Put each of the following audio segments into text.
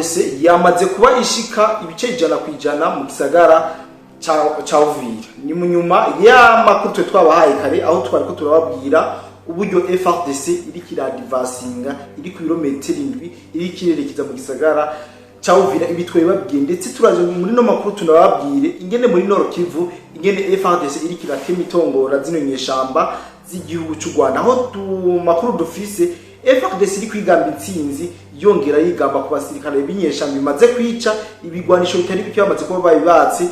FARDC yamaze kuba ishika ibice 100% mu gisagara ca Uvira. Ni munyuma ya makuru twabahaye kare aho twariko turababwira uburyo FARDC iri kiradivasinga iri ku kilometero 7 iri kirerekeza mu gisagara ca Uvira. Ibitwe babwiye ndetse turaje muri no makuru tunababwire ingene muri Nord Kivu ingene FARDC iri kiratema itongora zino nyeshamba z'igihugu cy'u Rwanda. Aho makuru dufise FARDC iri kwigamba intsinzi yongera yigamba ku basirikare b'inyeshamba bimaze kwica ibigwanisho bitari bike bamaze kuba babibatse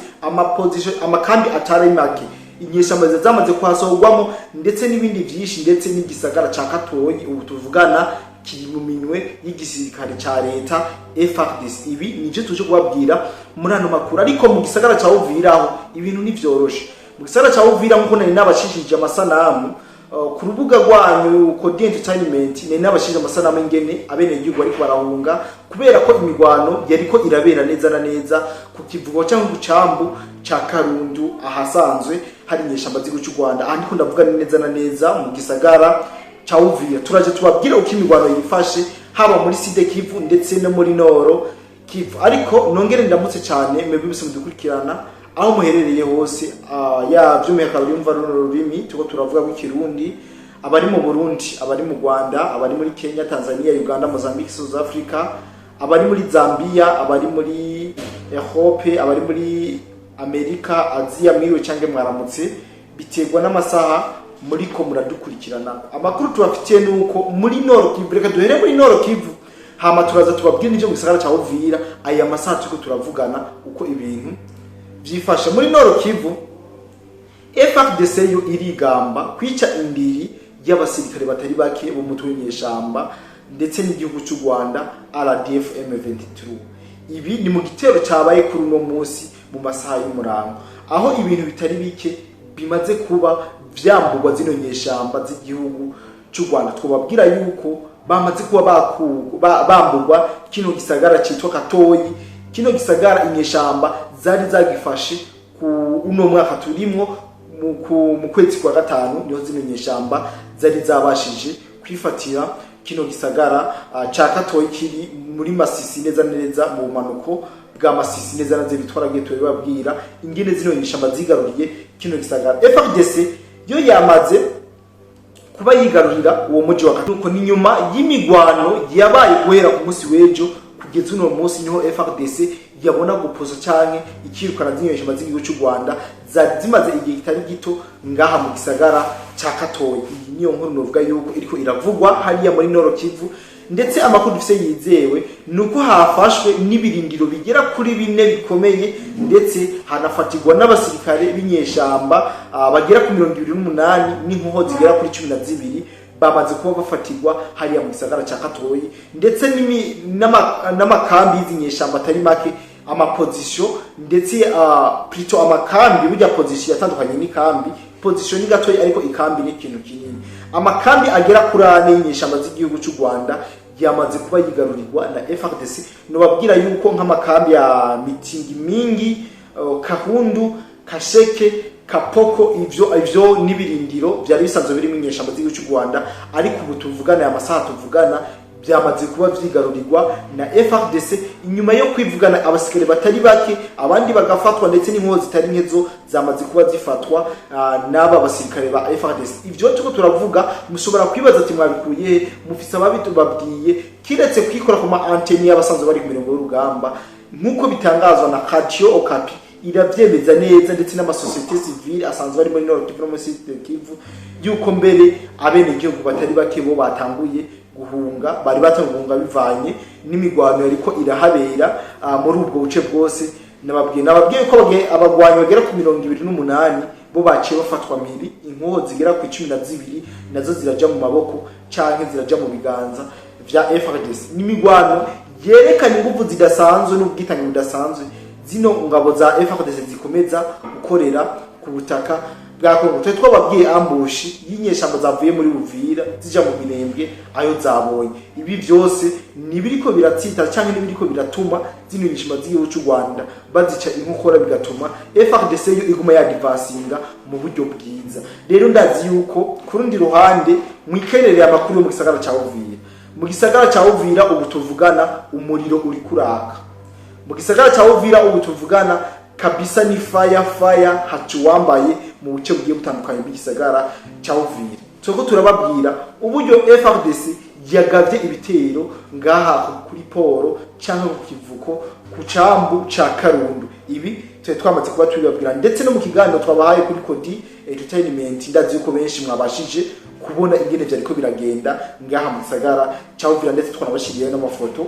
amakambi atari make inyeshamba zamaze kuhasorwamo ndetse n'ibindi byinshi ndetse n'igisagara ca Katoyi ubu tuvugana kiri mu minwe y'igisirikare ca leta FARDC. Ibi nije tuje kubabwira muri ano makuru, ariko mu gisagara ca Uvira aho ibintu nivyoroshe. Mu gisagara ca Uvira nkuko nari nabashishije amasanamu ku rubuga rwanyu Code Entertainment ne nabashije amasanamu ingene abene igihugu ariko barahunga kubera ko imigwano yariko irabera neza na neza ku kivugo cyangwa ku cambu ca Karundu ahasanzwe hari nyeshamba z'igihugu cy'u Rwanda. Aha ndiko ndavuga neza na neza mu gisagara ca Uvira. Turaje tubabwira uko imigwano yifashe haba muri Sud Kivu ndetse no muri Nord Kivu, ariko nongere ndamutse cyane mwebwe bise mudukurikirana aho muherereye hose ya byumeka byumva rurimi tuko turavuga ku Kirundi, abari mu Burundi, abari mu Rwanda, abari muri Kenya, Tanzania, Uganda, Mozambique, South Africa, abari muri Zambia, abari muri Europe, abari muri Amerika, Asia, mwiwe cange mwaramutse biterwa n'amasaha muri ko muradukurikirana. Amakuru tubafitiye nuko muri Nord Kivu, reka duhere muri Nord Kivu hama turaza tubabwira n'ivyo mu gisagara ca Uvira aya masaha tuko turavugana uko ibintu byifashe muri Nord Kivu. FARDC yo irigamba kwica indiri y'abasirikare batari bake bo mutwe nyeshamba ndetse n'igihugu cy'u Rwanda RDF M23. Ibi ni mu gitero cyabaye kuri uno munsi mu masaha y'umurango aho ibintu bitari bike bimaze kuba vyambugwa zino nyeshamba z'igihugu cy'u Rwanda. Twababwira yuko bamaze kuba bambugwa kino gisagara citwa Katoyi. Kino gisagara inyeshamba zari zagifashe ku uno mwaka turimwo mu kwezi kwa gatanu niho zino nyeshamba zari zabashije kwifatira kino gisagara ca Katoyi kiri muri Masisi neza neza mu manuko bwa Masisi neza naze bitwaragiye tubabwira ingene zino nyeshamba zigaruriye kino gisagara. FARDC yo yamaze kuba yigarurira uwo muji wa Katoyi ni nyuma y'imigwano yabaye guhera ku munsi w'ejo kugeza uno munsi niho FARDC yabona gupoza canke ikirukana z'inyeshamba z'igihugu cy'u Rwanda zari zimaze igihe kitari gito ngaha mu gisagara ca Katoyi. Iyi niyo nkuru novuga yuko iriko iravugwa hariya muri Nord Kivu, ndetse amakuru dufise yizewe nuko hafashwe n'ibirindiro bigera kuri 4 bikomeye ndetse hanafatirwa n'abasirikare b'inyeshamba bagera ku 28 n'inkoho zigera kuri 12 bamaze kuba bafatirwa hariya mu gisagara ca Katoyi, ndetse n'amakambi y'inyeshamba atari make amaposition ndetse plutôt amakambi burya position yatandukanye n'ikambi. Position ni gatoyi ariko ikambi ni ikintu kinini. Amakambi agera kuri 4 y'inyeshamba z'igihugu cy'u Rwanda yamaze kuba yigarurirwa na FARDC. No babwira yuko nk'amakambi ya Mitingi Mingi, Kahundu, Kasheke, Kapoko, ivyo n'ibirindiro byari bisanzwe biri mu nyeshamba z'igihugu cy'u Rwanda, ariko ubu tuvugana ya masaha tuvugana byamaze kuba vyigarurirwa na FARDC inyuma yo kwivugana abasikare batari bake abandi bagafatwa ndetse n'inkozi zitari nkezo zamaze kuba zifatwa n'aba basirikare ba FARDC. Ivyo tuko turavuga mushobora kwibaza ati mwabikuye mufise ababitubabwiye kiretse kwikora ku ma antenne y'abasanzwe bari ku mirongo y'urugamba nkuko bitangazwa na Radio Okapi iravyemeza neza ndetse n'amasosiyete civile asanzwe bari muri Nord Kivu no muri Sud Kivu yuko mbere abene igihugu batari bake bo batanguye guhunga, bari batanguye bivanye n'imigwano yariko irahabera muri ubwo buce bwose. Nababwiye ko abagwanyi bagera ku 28 bo baciye bafatwa miri, inkoho zigera ku 12 nazo ziraja mu maboko canke ziraja mu biganza vya FARDC. N'imigwano yerekana ingufu zidasanzwe n'ubwitange budasanzwe zino ngabo za FARDC zikomeza gukorera ku butaka bwa Kongo. Twababwiye ambushi y'inyeshamba zavuye muri Uvira zija mu Minembwe ayo zabonye. Ibi byose nibiriko biratsita canke nibiriko biratuma zino nyeshamba z'igihugu cy'u Rwanda bazica inkokora, bigatuma FARDC yo iguma yadivasinga mu buryo bwiza. Rero ndazi yuko kurundi ruhande mwikerere amakuru mu gisagara ca Uvira mu gisagara ca Uvira ubu tuvugana umuriro uri kuraka, mu gisagara ca Uvira ubu tuvugana kabisa ni fire hacuwambaye mu buce bugiye butandukanye bw'igisagara ca Uvira. Soko turababwira uburyo FARDC yagavye ibitero ngaha kuri poro cyangwa ku kivuko ku cambu ca Karundu. Ibi twamaze kuba tubibabwira ndetse no mu kiganiro twabahaye kuri Kodi Entertainment, ndazi yuko benshi mwabashije kubona ingene vyariko biragenda ngaha mu gisagara ca Uvira, ndetse twanabashiriye n'amafoto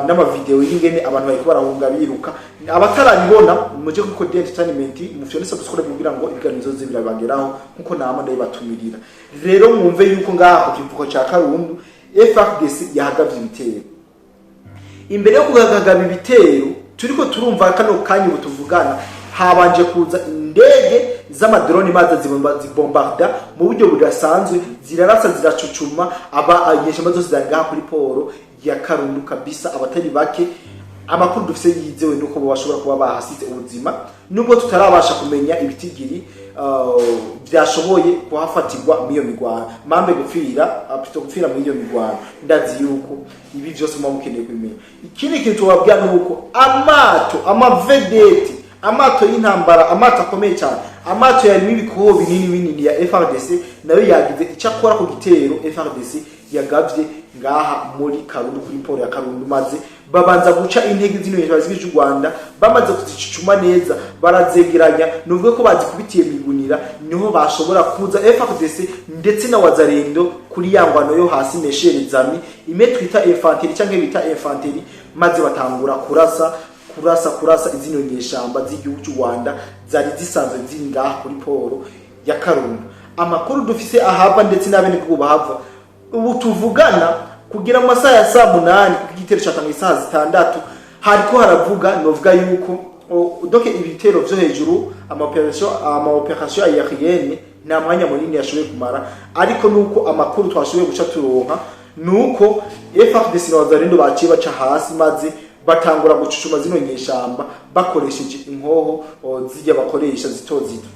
n'amavideo y'ingene abantu bariko barahunga biruka. Abatarabibona muje kuri Kodi Entertainment mufyone subscribe kugira ngo ibiganiro zoze birabageraho nkuko nama ndabatumirira. Rero mwumve yuko ngaha ku kivuko ca Karundu FARDC yahagavye ibitero. Imbere yo kugagaba ibitero turiko turumva kano kanyu butuvugana habanje kuza indege z'amadrone maze zibombarda mu buryo budasanzwe, zirarasa ziracucuma abanyeshamba zose zangaha kuri poro ya Karundu kabisa. Abatari bake amakuru dufise yizewe nuko bashobora kuba bahasize ubuzima, nubwo tutarabasha kumenya ibitigiri byashoboye kuhafatirwa miyo migwano mambe gupfira muri iyo migwano. Ndazi yuko ibi byose mu mukeneye kumenya. Ikindi kintu tubabwira nuko amavedeti amato y'intambara, amato akomeye cyane, amato yari n'ibikoho binini ya FARDC nayo yagize icyakora ku gitero FARDC yagavye ngaha muri Karundu kuri poro ya Karundu, maze babanza guca intege zino y'abazi cy'u Rwanda, bamaze kuzicicuma neza barazegeranya, nuvuga ko bazikubitiye migunira, niho bashobora kuza FARDC ndetse na wazarendo kuri yangwano yo hasi mesherezami ime twita infanteri cyangwa bita infanteri, maze batangura kurasa izino nyeshamba z'igihugu cy'u Rwanda zari zisanzwe ziri ngaha kuri poro ya Karundu. Amakuru dufise ahava ndetse n'abene kuko bahava ubu tuvugana kugira mu masaha ya saa 8 kugitero cyatanga isaha 6 hariko haravuga novuga yuko doke ibitero byo hejuru ama operation aérienne nta mwanya munini yashoboye kumara, ariko nuko amakuru twashoboye guca turonka nuko FARDC n'abazarendo baciye baca hasi maze batangura gucucuma zino nyeshamba bakoresheje inkoho zijya bakoresha zitozito.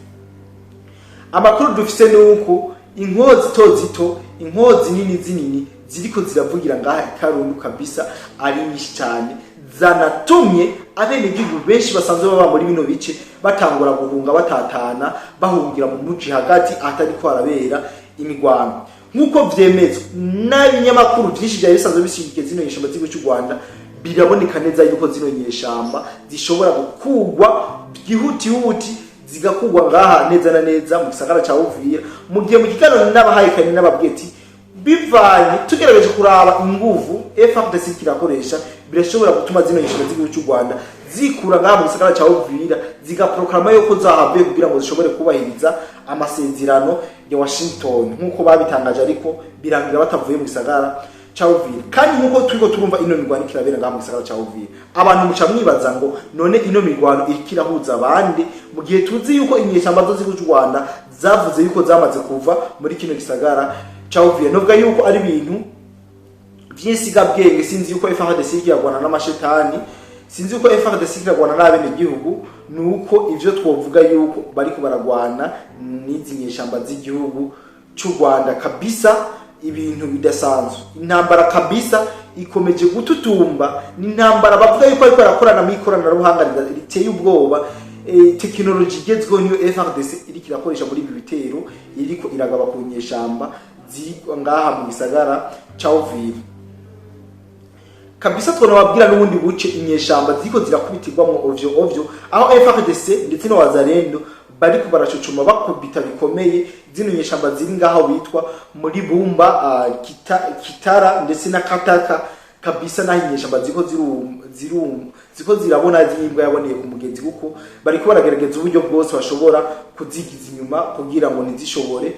Amakuru dufise nuko inkoho zitozito, inkoho zinini ziriko ziravugira ngaha Karundu kabisa ari nyinshi cyane, zanatumye abenegihugu benshi basanzwe baba muri bino bice batangura guhunga batatana bahungira mu muci hagati atari ko arabera imigwano. Nkuko vyemezwa n'ibinyamakuru byinshi bya bisanzwe bishingiye zino nyeshamba z'igihugu cy'u Rwanda, biraboneka neza yuko zino nyeshamba zishobora gukugwa byihutihuti zigakugwa ngaha neza na neza mu gisagara ca Uvira, mu gihe mu kiganiro n'abahayikanye n'ababweti bivanye tugerageje kuraba inguvu FARDC kirakoresha, birashobora gutuma zino nyeshamba z'igihugu cy'u Rwanda zikura ngaha mu gisagara ca Uvira zigaprograma yuko zahavuye kugira ngo zishobore kubahiriza amasezerano ya Washington nkuko babitangaje, ariko birangira batavuye mu gisagara ca Uvira. Kandi nkuko turiko turumva ino migwano kirabera ngaha mu gisagara ca Uvira, abantu muca mwibaza ngo none ino migwano irikirahuza abandi mu gihe tuzi yuko inyeshamba zo z'igihugu cy'u Rwanda zavuze yuko zamaze kuva muri kino gisagara ca Uvira. Novuga yuko ari ibintu by'isiga bwenge, sinzi yuko FARDC yagwana n'amashetani, sinzi yuko FARDC yagwana n'abene gihugu, nuko ivyo twovuga yuko bari ko baragwana n'izi nyeshamba z'igihugu cy'u Rwanda kabisa. Ibintu bidasanzwe, intambara kabisa ikomeje gututumba, ni intambara bavuga yuko ariko barakorana mu ikoranabuhanga riteye ubwoba. Technology igezweho niyo FARDC iri kirakoresha muri ibi bitero, iriko iragaba ku nyeshamba ngaha mu gisagara ca Uvira kabisa. Twonababwira n'ubundi buce inyeshamba ziko zirakubitirwamo ovyo, aho FARDC ndetse no wazarendo bariko baracucuma bakubita bikomeye zino nyeshamba ziri ngaho bitwa muri Bumba, Kitara ndetse na Kataka kabisa. Naho nyeshamba ziko zirabona zimbwa yaboneye ku mugenzi, kuko bariko baragerageza uburyo bwose bashobora kuzigiza inyuma kugira ngo nizishobore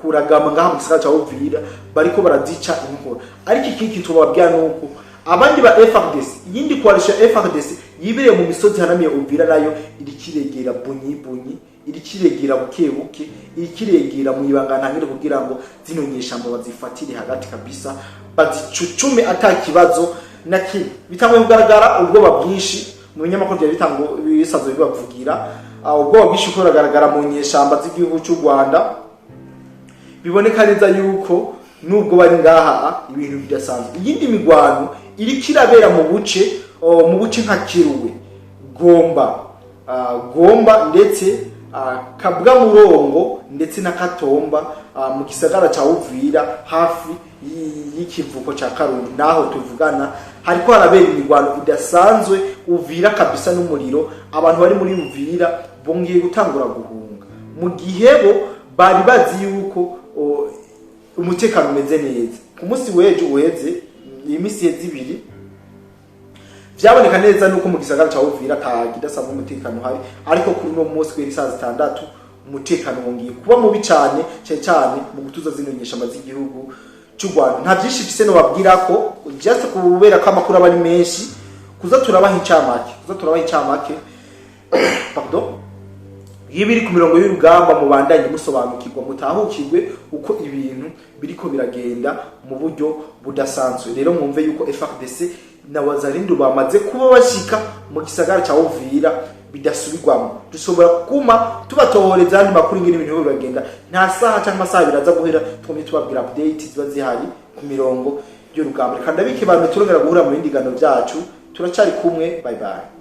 kuragama ngaha mu gisagara ca Uvira, bariko barazica inkora. Ariko iki tubabwira nuko abandi ba FARDC, yindi coalition FARDC yibereye mu misozi hanamiye Uvira nayo irikiregera bunyi, irikiregera bukebuke, irikiregera mu ibangantangire kugira ngo zino nyeshamba bazifatire hagati kabisa, bazicucume atakibazo na kimwe. Bitangwe kugaragara ubwoba bwinshi mu binyamakuru bya bitango bisazo bibavugira, ubwoba bwinshi ko ragaragara mu nyeshamba z'igihugu cy'u Rwanda. Biboneka neza yuko nubwo bari ngaha ibintu bidasanzwe. Iyindi migwano iri kirabera mu buce nka Kiruwe, Gomba ndetse Kabwa Murongo ndetse na Katomba mu gisagara ca Uvira hafi y'ikivuko ca Karundi. Naho tuvugana hariko harabera imigwano idasanzwe, Uvira kabisa n'umuriro, abantu bari muri Uvira bongeye gutangura guhunga mu gihe bo bari bazi yuko umutekano umeze neza. Ku munsi wejo uheze imisi y'ibiri vyaboneka neza nuko mu gisagara ca Uvira kidasaba umutekano hari, ariko kuri no munsi kweri saa 6 umutekano wongiye kuba mubi cyane mu gutuza zinonyesha amazi y'igihugu cy'u Rwanda. Nta byinshi fise no babwira ko just kubera ko amakuru abari menshi kuza turabaha incamake pardon yibiri ku mirongo y'urugamba mu bandanye musobanukirwa mutahukirwe uko ibintu biriko biragenda mu buryo budasanzwe. Rero mwumve yuko FARDC na wazalendo bamaze kuba bashika mu gisagara ca Uvira bidasubirwamo. Dushobora kuma tubatohoreza andi makuru ngene ibintu biragenda, nta saha cyangwa amasaha biraza guhera twumye tubabwira update ziba zihari ku mirongo y'urugamba. Kandi abiki bantu turongera guhura mu bindi gano byacu, turacari kumwe. Bye bye.